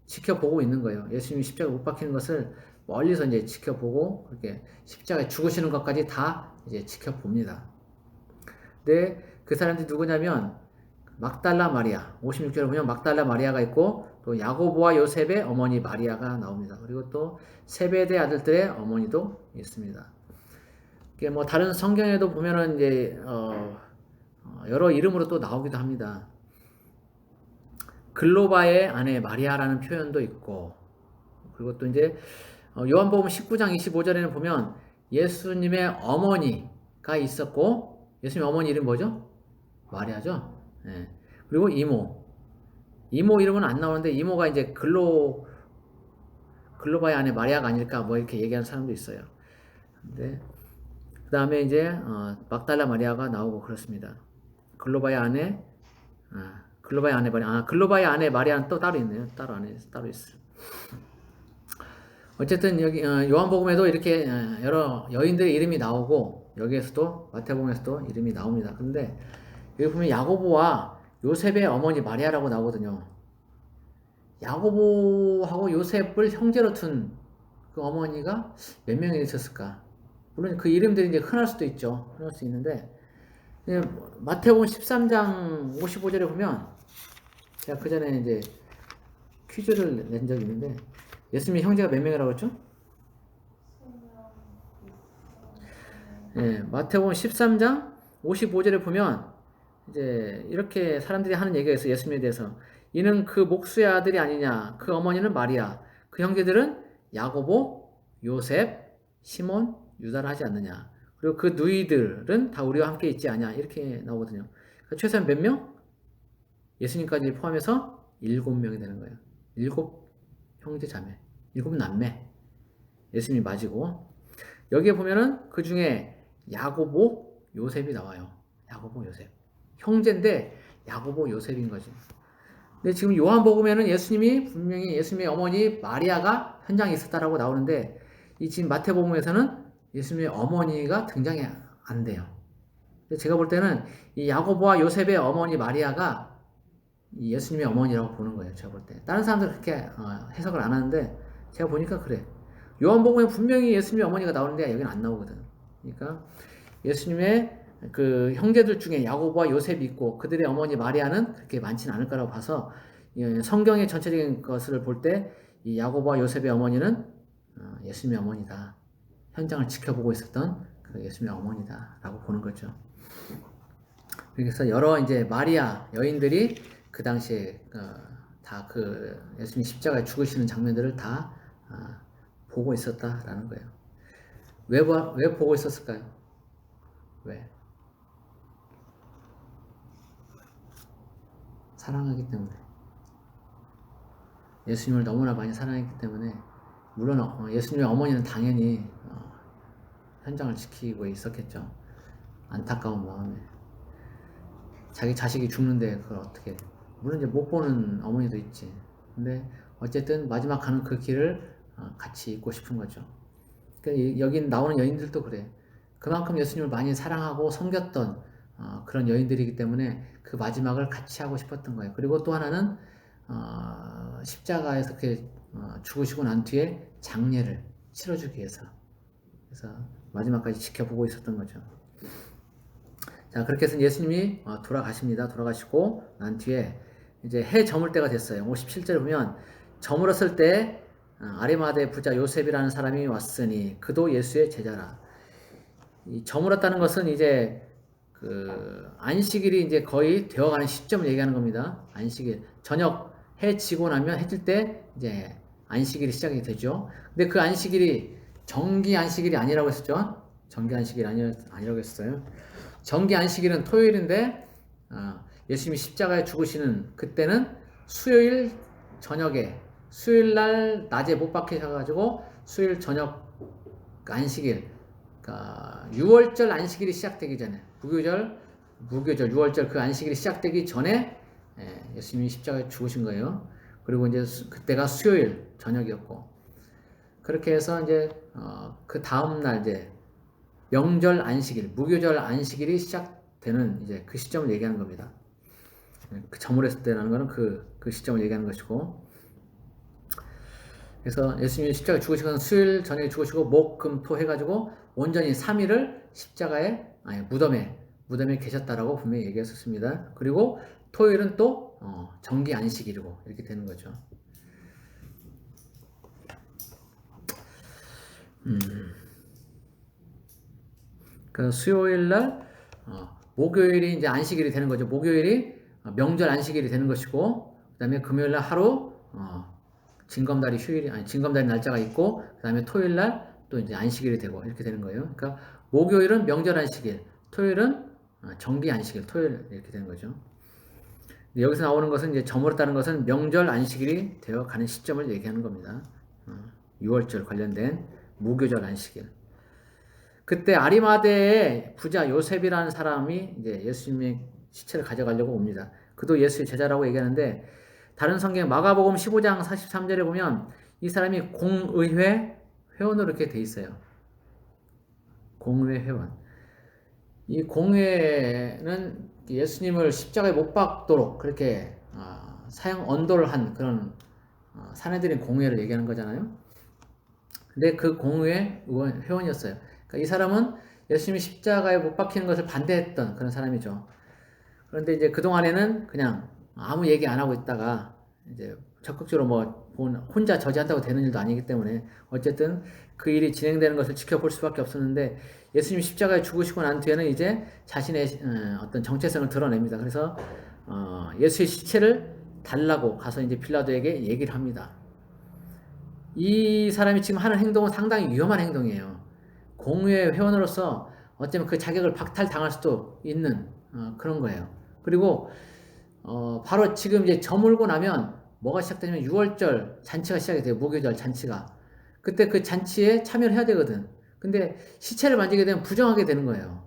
지켜보고 있는 거예요. 예수님이 십자가에 못 박히는 것을 멀리서 이제 지켜보고 그렇게 십자가에 죽으시는 것까지 다 이제 지켜봅니다. 근데 그 사람들이 누구냐면 막달라 마리아 56절에 보면 막달라 마리아가 있고 또 야고보와 요셉의 어머니 마리아가 나옵니다. 그리고 또 세베대 아들들의 어머니도 있습니다. 이게 뭐 다른 성경에도 보면은 이제 여러 이름으로 또 나오기도 합니다. 글로바의 아내 마리아라는 표현도 있고 그리고 또 이제 요한복음 19장 25절에는 보면 예수님의 어머니가 있었고 예수님 어머니 이름 뭐죠? 마리아죠. 네. 그리고 이모 이름은 안 나오는데 이모가 이제 글로바의 아내 마리아가 아닐까 뭐 이렇게 얘기하는 사람도 있어요. 근데 그 다음에 이제 막달라 마리아가 나오고 그렇습니다. 글로바의 아내 마리아는 또 따로 있네요. 따로 있어요. 어쨌든 여기 요한복음에도 이렇게 여러 여인들의 이름이 나오고 여기에서도 마태복음에서도 이름이 나옵니다. 근데 여기 보면 야고보와 요셉의 어머니 마리아라고 나오거든요. 야고보하고 요셉을 형제로 둔 그 어머니가 몇 명이 있었을까? 물론 그 이름들이 이제 흔할 수도 있죠. 흔할 수 있는데, 마태복음 13장 55절에 보면, 제가 그 전에 이제 퀴즈를 낸 적이 있는데, 예수님의 형제가 몇 명이라고 했죠? 예, 마태복음 13장 55절에 보면, 이제 이렇게 사람들이 하는 얘기가 있어요. 예수님에 대해서. 이는 그 목수의 아들이 아니냐. 그 어머니는 마리아. 그 형제들은 야고보, 요셉, 시몬, 유다라 하지 않느냐. 그리고 그 누이들은 다 우리와 함께 있지 않냐. 이렇게 나오거든요. 그러니까 최소한 몇 명? 예수님까지 포함해서 7명이 되는 거예요. 7 형제 자매, 7 남매. 예수님이 맞이고. 여기에 보면은 그 중에 야고보, 요셉이 나와요. 야고보, 요셉. 형제인데 야고보, 요셉인 거지. 근데 지금 요한복음에는 예수님이 분명히 예수님의 어머니 마리아가 현장에 있었다라고 나오는데 이 지금 마태복음에서는 예수님의 어머니가 등장이 안 돼요. 근데 제가 볼 때는 이 야고보와 요셉의 어머니 마리아가 이 예수님의 어머니라고 보는 거예요. 제가 볼 때. 다른 사람들은 그렇게 해석을 안 하는데 제가 보니까 그래. 요한복음에 분명히 예수님의 어머니가 나오는데 여기는 안 나오거든. 그러니까 예수님의 그 형제들 중에 야고보와 요셉이 있고 그들의 어머니 마리아는 그렇게 많지는 않을 거라고 봐서 성경의 전체적인 것을 볼 때 이 야고보와 요셉의 어머니는 예수님의 어머니다. 현장을 지켜보고 있었던 그 예수님의 어머니다라고 보는 거죠. 그래서 여러 이제 마리아 여인들이 그 당시에 다 그 예수님 십자가에 죽으시는 장면들을 다 보고 있었다라는 거예요. 왜 보고 있었을까요? 왜? 사랑하기 때문에. 예수님을 너무나 많이 사랑했기 때문에 물론 예수님의 어머니는 당연히 현장을 지키고 있었겠죠. 안타까운 마음에. 자기 자식이 죽는데 그걸 어떻게 물론 이제 못 보는 어머니도 있지. 근데 어쨌든 마지막 가는 그 길을 같이 있고 싶은 거죠. 그러니까 여기 나오는 여인들도 그래. 그만큼 예수님을 많이 사랑하고 섬겼던 그런 여인들이기 때문에 그 마지막을 같이 하고 싶었던 거예요. 그리고 또 하나는 십자가에서 그렇게 죽으시고 난 뒤에 장례를 치러주기 위해서 그래서 마지막까지 지켜보고 있었던 거죠. 자, 그렇게 해서 예수님이 돌아가십니다. 돌아가시고 난 뒤에 이제 해 저물 때가 됐어요. 57절에 보면 저물었을 때 아리마대 부자 요셉이라는 사람이 왔으니 그도 예수의 제자라. 이 저물었다는 것은 이제 그 안식일이 이제 거의 되어가는 시점을 얘기하는 겁니다. 안식일 저녁 해 지고 나면 해질 때 이제 안식일이 시작이 되죠. 근데 그 안식일이 정기 안식일이 아니라고 했었죠. 정기 안식일 아니라고 했어요. 정기 안식일은 토요일인데 예수님이 십자가에 죽으시는 그때는 수요일 저녁에 수요일 날 낮에 못 박히셔가지고 수요일 저녁 안식일 그러니까 6월절 안식일이 시작되기 전에 무교절 6월절 그 안식일이 시작되기 전에 예수님이 십자가에 죽으신 거예요. 그리고 이제 그때가 수요일 저녁이었고 그렇게 해서 이제 그 다음 날 이제 명절 안식일, 무교절 안식일이 시작되는 이제 그 시점을 얘기하는 겁니다. 그 저물었을 때라는 거는 그 시점을 얘기하는 것이고 그래서 예수님이 십자가에 죽으시고 수요일 저녁에 죽으시고 목, 금, 토 해가지고 온전히 3일을 십자가에 무덤에 계셨다라고 분명히 얘기했었습니다. 그리고 토요일은 또 정기 안식일이고 이렇게 되는 거죠. 그 수요일 날 목요일이 이제 안식일이 되는 거죠. 목요일이 명절 안식일이 되는 것이고 그다음에 금요일 날 하루 징검다리 휴일이 아니 징검다리 날짜가 있고 그다음에 토요일 날 또 이제 안식일이 되고 이렇게 되는 거예요. 그러니까 목요일은 명절 안식일, 토요일은 정기 안식일, 토요일 이렇게 되는 거죠. 여기서 나오는 것은 이제 저물었다는 것은 명절 안식일이 되어 가는 시점을 얘기하는 겁니다. 6월절 관련된 무교절 안식일. 그때 아리마대의 부자 요셉이라는 사람이 이제 예수님의 시체를 가져가려고 옵니다. 그도 예수의 제자라고 얘기하는데 다른 성경 마가복음 15장 43절에 보면 이 사람이 공의회 회원으로 이렇게 돼 있어요. 공의회 회원. 이 공회는 예수님을 십자가에 못 박도록 그렇게 사형 언도를 한 그런 사내들인 공회를 얘기하는 거잖아요. 근데 그 공회 회원이었어요. 그러니까 이 사람은 예수님이 십자가에 못 박히는 것을 반대했던 그런 사람이죠. 그런데 이제 그 동안에는 그냥 아무 얘기 안 하고 있다가 이제 적극적으로 뭐 혼자 저지한다고 되는 일도 아니기 때문에 어쨌든 그 일이 진행되는 것을 지켜볼 수밖에 없었는데 예수님이 십자가에 죽으시고 난 뒤에는 이제 자신의 어떤 정체성을 드러냅니다. 그래서 예수의 시체를 달라고 가서 이제 빌라도에게 얘기를 합니다. 이 사람이 지금 하는 행동은 상당히 위험한 행동이에요. 공회 회원으로서 어쩌면 그 자격을 박탈당할 수도 있는 그런 거예요. 그리고 바로 지금 이제 저물고 나면 뭐가 시작되냐면 6월절 잔치가 시작이 돼요. 무교절 잔치가. 그때 그 잔치에 참여를 해야 되거든. 근데 시체를 만지게 되면 부정하게 되는 거예요.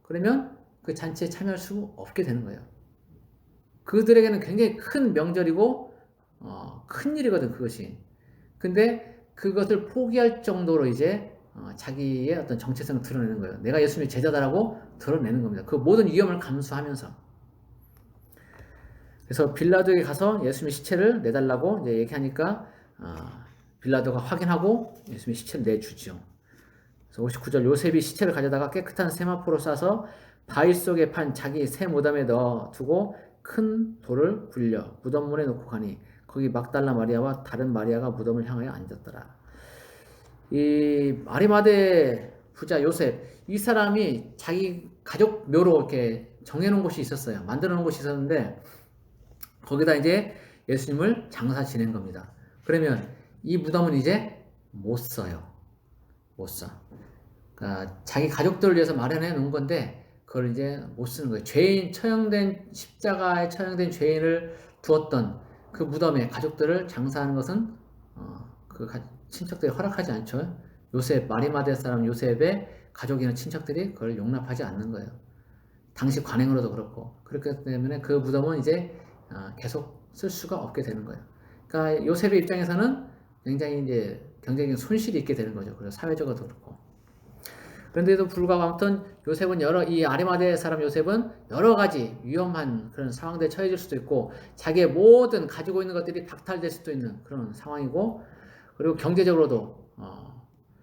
그러면 그 잔치에 참여할 수 없게 되는 거예요. 그들에게는 굉장히 큰 명절이고 큰 일이거든 그것이. 근데 그것을 포기할 정도로 이제 자기의 어떤 정체성을 드러내는 거예요. 내가 예수님의 제자다라고 드러내는 겁니다. 그 모든 위험을 감수하면서. 그래서 빌라도에게 가서 예수님의 시체를 내달라고 이제 얘기하니까 빌라도가 확인하고 예수님의 시체를 내주죠. 그래서 59절 요셉이 시체를 가져다가 깨끗한 세마포로 싸서 바위 속에 판 자기 새 무덤에 넣어두고 큰 돌을 굴려 무덤문에 놓고 가니 거기 막달라 마리아와 다른 마리아가 무덤을 향하여 앉았더라. 이 아리마대 부자 요셉 이 사람이 자기 가족 묘로 이렇게 정해놓은 곳이 있었어요. 만들어 놓은 곳이 있었는데 거기다 이제 예수님을 장사 지낸 겁니다. 그러면 이 무덤은 이제 못 써요. 못 써. 그러니까 자기 가족들을 위해서 마련해 놓은 건데 그걸 이제 못 쓰는 거예요. 죄인 처형된 십자가에 처형된 죄인을 두었던 그 무덤에 가족들을 장사하는 것은 그 친척들이 허락하지 않죠. 요셉 마리마대 사람 요셉의 가족이나 친척들이 그걸 용납하지 않는 거예요. 당시 관행으로도 그렇고 그렇기 때문에 그 무덤은 이제 계속 쓸 수가 없게 되는 거예요. 그러니까 요셉의 입장에서는 굉장히 이제 경제적인 손실이 있게 되는 거죠. 그래서 사회적으로도 그렇고. 그런데도 불구하고 아무튼 요셉은 이 아리마대 사람 요셉은 여러 가지 위험한 그런 상황들에 처해질 수도 있고 자기의 모든 가지고 있는 것들이 박탈될 수도 있는 그런 상황이고 그리고 경제적으로도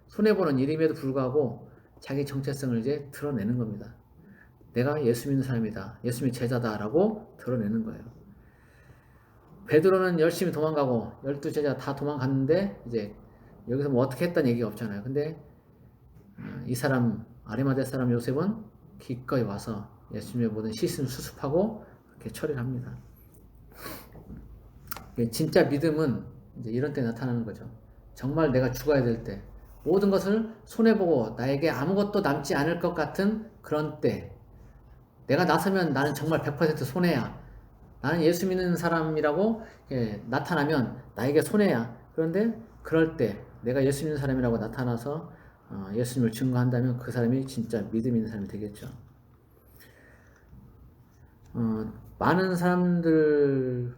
손해보는 일임에도 불구하고 자기 정체성을 이제 드러내는 겁니다. 내가 예수 믿는 사람이다. 예수님의 제자다라고 드러내는 거예요. 베드로는 열심히 도망가고 12제자 다 도망갔는데 이제 여기서 뭐 어떻게 했다는 얘기가 없잖아요. 근데 이 사람 아리마대 사람 요셉은 기꺼이 와서 예수님의 모든 시스템을 수습하고 그렇게 처리를 합니다. 진짜 믿음은 이제 이런 때 나타나는 거죠. 정말 내가 죽어야 될 때 모든 것을 손해보고 나에게 아무것도 남지 않을 것 같은 그런 때 내가 나서면 나는 정말 100% 손해야. 나는 예수 믿는 사람이라고 나타나면 나에게 손해야. 그런데 그럴 때 내가 예수 믿는 사람이라고 나타나서 예수님을 증거한다면 그 사람이 진짜 믿음 있는 사람이 되겠죠. 많은 사람들의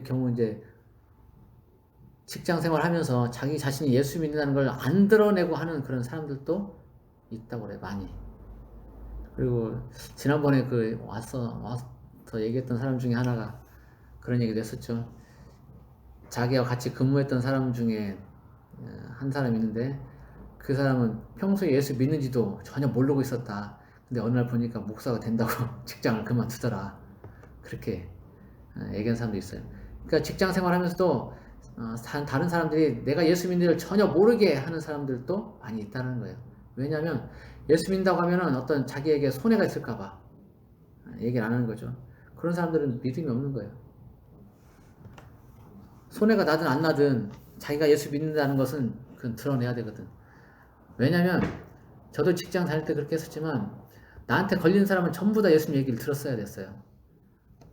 경우 이제 직장 생활하면서 자기 자신이 예수 믿는다는 걸 안 드러내고 하는 그런 사람들도 있다고 그래요. 많이. 그리고 지난번에 와서 얘기했던 사람 중에 하나가 그런 얘기도 했었죠. 자기와 같이 근무했던 사람 중에 한 사람이 있는데 그 사람은 평소에 예수 믿는지도 전혀 모르고 있었다. 근데 어느 날 보니까 목사가 된다고 직장을 그만두더라. 그렇게 얘기한 사람도 있어요. 그러니까 직장 생활하면서도 다른 사람들이 내가 예수 믿는지를 전혀 모르게 하는 사람들도 많이 있다는 거예요. 왜냐하면 예수 믿는다고 하면은 어떤 자기에게 손해가 있을까봐 얘기를 안 하는 거죠. 그런 사람들은 믿음이 없는 거예요. 손해가 나든 안 나든 자기가 예수 믿는다는 것은 그건 드러내야 되거든. 왜냐면 저도 직장 다닐 때 그렇게 했었지만 나한테 걸린 사람은 전부 다 예수님 얘기를 들었어야 됐어요.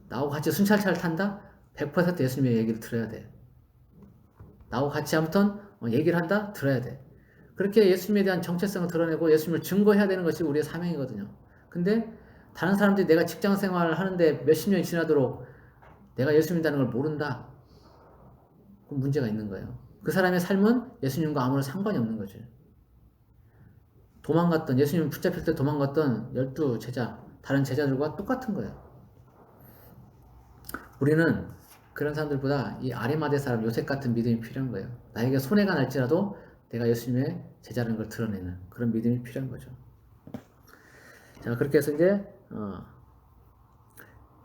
나하고 같이 순찰차를 탄다? 100% 예수님의 얘기를 들어야 돼. 나하고 같이 아무튼 얘기를 한다? 들어야 돼. 그렇게 예수님에 대한 정체성을 드러내고 예수님을 증거해야 되는 것이 우리의 사명이거든요. 근데 다른 사람들이 내가 직장 생활을 하는데 몇십 년이 지나도록 내가 예수 믿는다는 걸 모른다. 그럼 문제가 있는 거예요. 그 사람의 삶은 예수님과 아무런 상관이 없는 거죠. 예수님 붙잡힐 때 도망갔던 12제자, 다른 제자들과 똑같은 거예요. 우리는 그런 사람들보다 이 아리마대 사람 요셉 같은 믿음이 필요한 거예요. 나에게 손해가 날지라도 내가 예수님의 제자라는 걸 드러내는 그런 믿음이 필요한 거죠. 자, 그렇게 해서 이제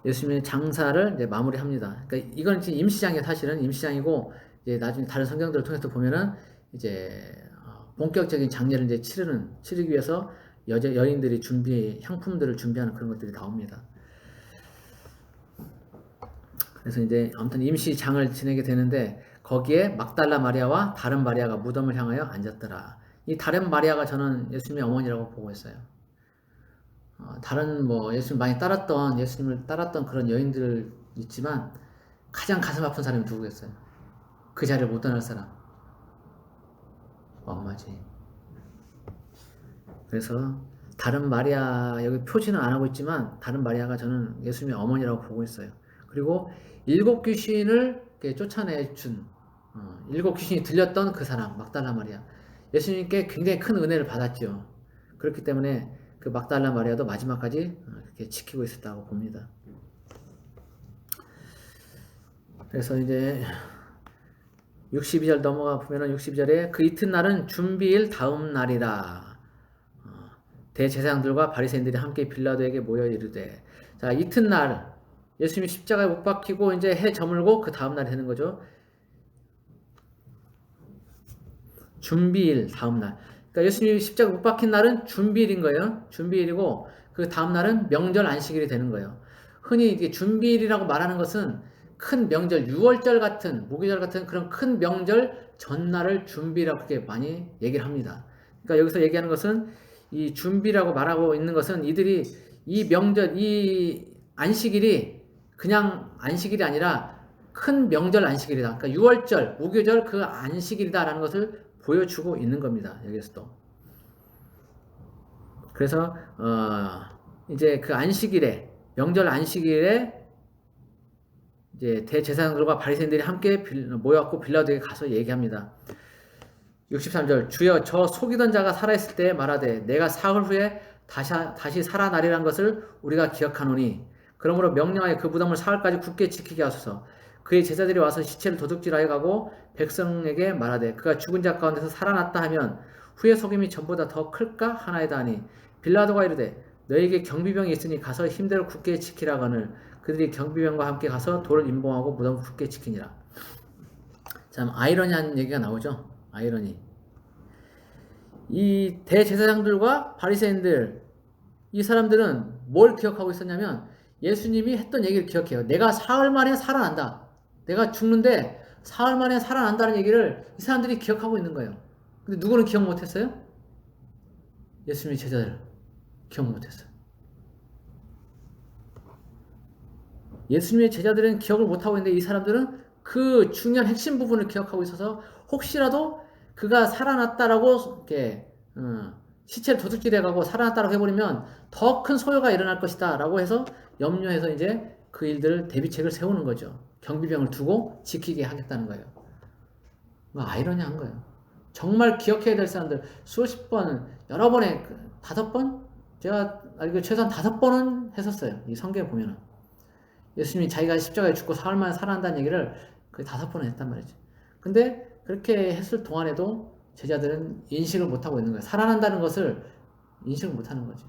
예수님의 장사를 이제 마무리합니다. 그러니까 이건 지금 임시장이에요. 사실은 임시장이고 이제 나중에 다른 성경들을 통해서 보면은 이제 본격적인 장례를 이제 치르기 위해서 여인들이 향품들을 준비하는 그런 것들이 나옵니다. 그래서 이제 아무튼 임시장을 지내게 되는데 거기에 막달라 마리아와 다른 마리아가 무덤을 향하여 앉았더라. 이 다른 마리아가 저는 예수님의 어머니라고 보고 있어요. 다른 뭐 예수님을 따랐던 그런 여인들 있지만 가장 가슴 아픈 사람이 누구겠어요? 그 자리를 못 떠날 사람. 엄마지. 그래서 다른 마리아 여기 표지는 안 하고 있지만 다른 마리아가 저는 예수님의 어머니라고 보고 있어요. 그리고 7 귀신을 쫓아내 준 7 귀신이 들렸던 그 사람 막달라 마리아. 예수님께 굉장히 큰 은혜를 받았죠. 그렇기 때문에 그 막달라 마리아도 마지막까지 이렇게 지키고 있었다고 봅니다. 그래서 이제 62절 넘어가 보면은 62절에 그 이튿날은 준비일 다음 날이라. 대제사장들과 바리새인들이 함께 빌라도에게 모여 이르되, 자, 이튿날 예수님이 십자가에 못 박히고 이제 해 저물고 그 다음 날이 되는 거죠. 준비일 다음 날. 그러니까 예수님이 십자가 못 박힌 날은 준비일인 거예요. 준비일이고 그 다음 날은 명절 안식일이 되는 거예요. 흔히 이게 준비일이라고 말하는 것은 큰 명절, 6월절 같은 무기절 같은 그런 큰 명절 전날을 준비라고 그렇게 많이 얘기를 합니다. 그러니까 여기서 얘기하는 것은 이 준비라고 말하고 있는 것은 이들이 이 명절, 이 안식일이 그냥 안식일이 아니라 큰 명절 안식일이다. 그러니까 6월절, 무교절 그 안식일이다라는 것을 보여주고 있는 겁니다. 여기서도. 그래서 이제 그 안식일에 명절 안식일에 이제 대제사장들과 바리새인들이 함께 모여갖고 빌라도에게 가서 얘기합니다. 63절 주여 저 속이던 자가 살아있을 때 말하되 내가 사흘 후에 다시 살아나리란 것을 우리가 기억하노니 그러므로 명령하여 그 무덤을 사흘까지 굳게 지키게 하소서. 그의 제자들이 와서 시체를 도둑질하여 가고 백성에게 말하되 그가 죽은 자 가운데서 살아났다 하면 후에 속임이 전보다 더 클까 하나이다 하니 빌라도가 이르되 너에게 경비병이 있으니 가서 힘대로 굳게 지키라거늘 그들이 경비병과 함께 가서 돌을 임봉하고 무덤을 굳게 지키니라. 참 아이러니한 얘기가 나오죠. 아이러니. 이 대제사장들과 바리새인들 이 사람들은 뭘 기억하고 있었냐면 예수님이 했던 얘기를 기억해요. 내가 사흘 만에 살아난다. 내가 죽는데 사흘 만에 살아난다는 얘기를 이 사람들이 기억하고 있는 거예요. 근데 누구는 기억 못했어요? 예수님의 제자들 기억 못했어요. 예수님의 제자들은 기억을 못하고 있는데 이 사람들은 그 중요한 핵심 부분을 기억하고 있어서 혹시라도 그가 살아났다라고 이렇게 시체를 도둑질해가고 살아났다라고 해버리면 더 큰 소요가 일어날 것이다 라고 해서 염려해서 이제 그 일들을 대비책을 세우는 거죠. 경비병을 두고 지키게 하겠다는 거예요. 아이러니한 거예요. 정말 기억해야 될 사람들 수십 번, 여러 번에 5번? 제가 알기로 최소한 5번은 했었어요. 이 성경에 보면은 예수님이 자기가 십자가에 죽고 사흘 만에 살아난다는 얘기를 거의 5번은 했단 말이죠. 근데 그렇게 했을 동안에도 제자들은 인식을 못하고 있는 거예요. 살아난다는 것을 인식을 못하는 거지.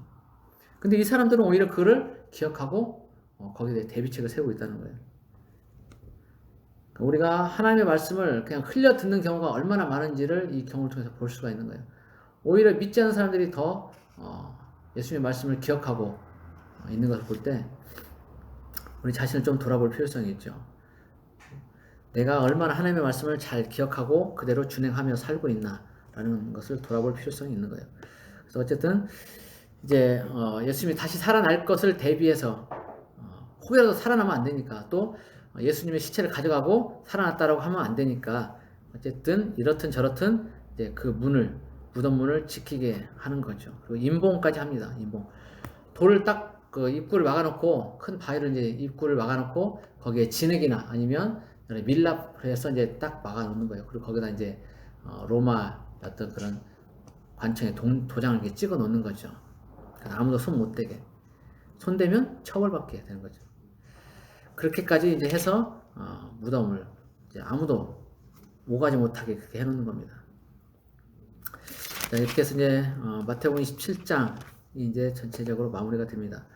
근데 이 사람들은 오히려 그를 기억하고 거기에 대해 대비책을 세우고 있다는 거예요. 우리가 하나님의 말씀을 그냥 흘려 듣는 경우가 얼마나 많은지를 이 경우를 통해서 볼 수가 있는 거예요. 오히려 믿지 않는 사람들이 더 예수님의 말씀을 기억하고 있는 것을 볼 때 우리 자신을 좀 돌아볼 필요성이 있죠. 내가 얼마나 하나님의 말씀을 잘 기억하고 그대로 준행하며 살고 있나라는 것을 돌아볼 필요성이 있는 거예요. 그래서 어쨌든 이제 예수님이 다시 살아날 것을 대비해서 혹이라도 살아나면 안 되니까 또 예수님의 시체를 가져가고 살아났다라고 하면 안 되니까 어쨌든 이렇든 저렇든 이제 그 무덤 문을 지키게 하는 거죠. 그리고 임봉까지 합니다. 임봉. 돌을 딱 그 입구를 막아놓고 큰 바위를 이제 입구를 막아놓고 거기에 진흙이나 아니면 밀랍 해서 이제 딱 막아놓는 거예요. 그리고 거기다 이제 로마 어떤 그런 관청에 도장을 이렇게 찍어 놓는 거죠. 아무도 손 못 대게. 손 대면 처벌받게 되는 거죠. 그렇게까지 이제 해서 무덤을 이제 아무도 오가지 못하게 그렇게 해놓는 겁니다. 자, 이렇게 해서 이제 마태복음 27장이 이제 전체적으로 마무리가 됩니다.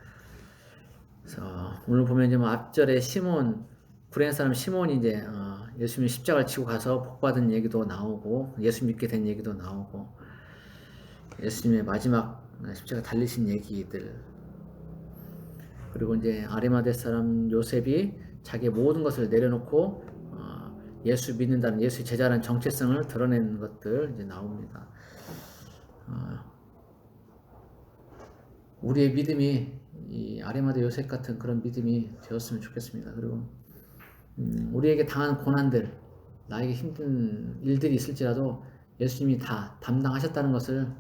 그래서 오늘 보면 이제 뭐 앞절에 시몬, 구레네 사람 시몬이 이제 예수님 십자가를 지고 가서 복받은 얘기도 나오고 예수 믿게 된 얘기도 나오고 예수님의 마지막 십자가 달리신 얘기들, 그리고 이제 아리마대 사람 요셉이 자기의 모든 것을 내려놓고 예수 믿는다는, 예수 제자라는 정체성을 드러낸 것들 이제 나옵니다. 우리의 믿음이 이 아리마대 요셉 같은 그런 믿음이 되었으면 좋겠습니다. 그리고 우리에게 당한 고난들, 나에게 힘든 일들이 있을지라도 예수님이 다 담당하셨다는 것을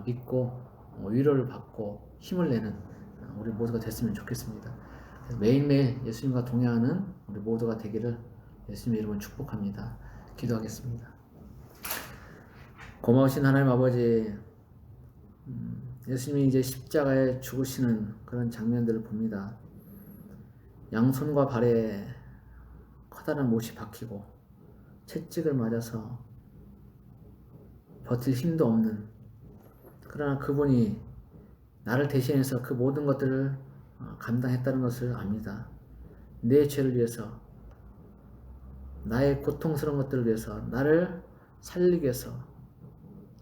믿고 위로를 받고 힘을 내는 우리 모두가 됐으면 좋겠습니다. 매일매일 예수님과 동행하는 우리 모두가 되기를 예수님의 이름으로 축복합니다. 기도하겠습니다. 고마우신 하나님 아버지, 예수님이 이제 십자가에 죽으시는 그런 장면들을 봅니다. 양손과 발에 커다란 못이 박히고 채찍을 맞아서 버틸 힘도 없는, 그러나 그분이 나를 대신해서 그 모든 것들을 감당했다는 것을 압니다. 내 죄를 위해서, 나의 고통스러운 것들을 위해서, 나를 살리기 위해서,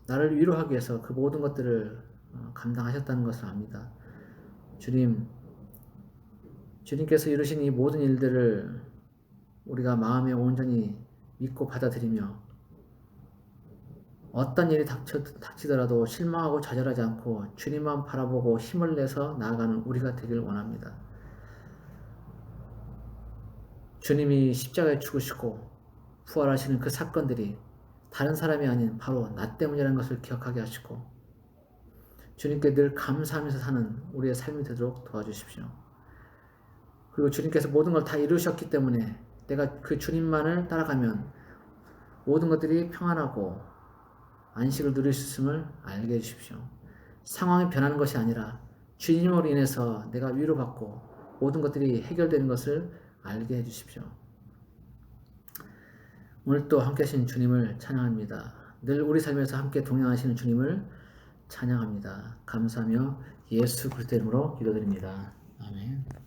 나를 위로하기 위해서 그 모든 것들을 감당하셨다는 것을 압니다. 주님께서 이루신 이 모든 일들을 우리가 마음에 온전히 믿고 받아들이며 어떤 일이 닥치더라도 실망하고 좌절하지 않고 주님만 바라보고 힘을 내서 나아가는 우리가 되길 원합니다. 주님이 십자가에 죽으시고 부활하시는 그 사건들이 다른 사람이 아닌 바로 나 때문이라는 것을 기억하게 하시고 주님께 늘 감사하면서 사는 우리의 삶이 되도록 도와주십시오. 그리고 주님께서 모든 걸 다 이루셨기 때문에 내가 그 주님만을 따라가면 모든 것들이 평안하고 안식을 누릴 수 있음을 알게 해주십시오. 상황이 변하는 것이 아니라 주님으로 인해서 내가 위로받고 모든 것들이 해결되는 것을 알게 해주십시오. 오늘 또 함께 하신 주님을 찬양합니다. 늘 우리 삶에서 함께 동행하시는 주님을 찬양합니다. 감사하며 예수 그리스도 이름으로 기도드립니다. 아멘.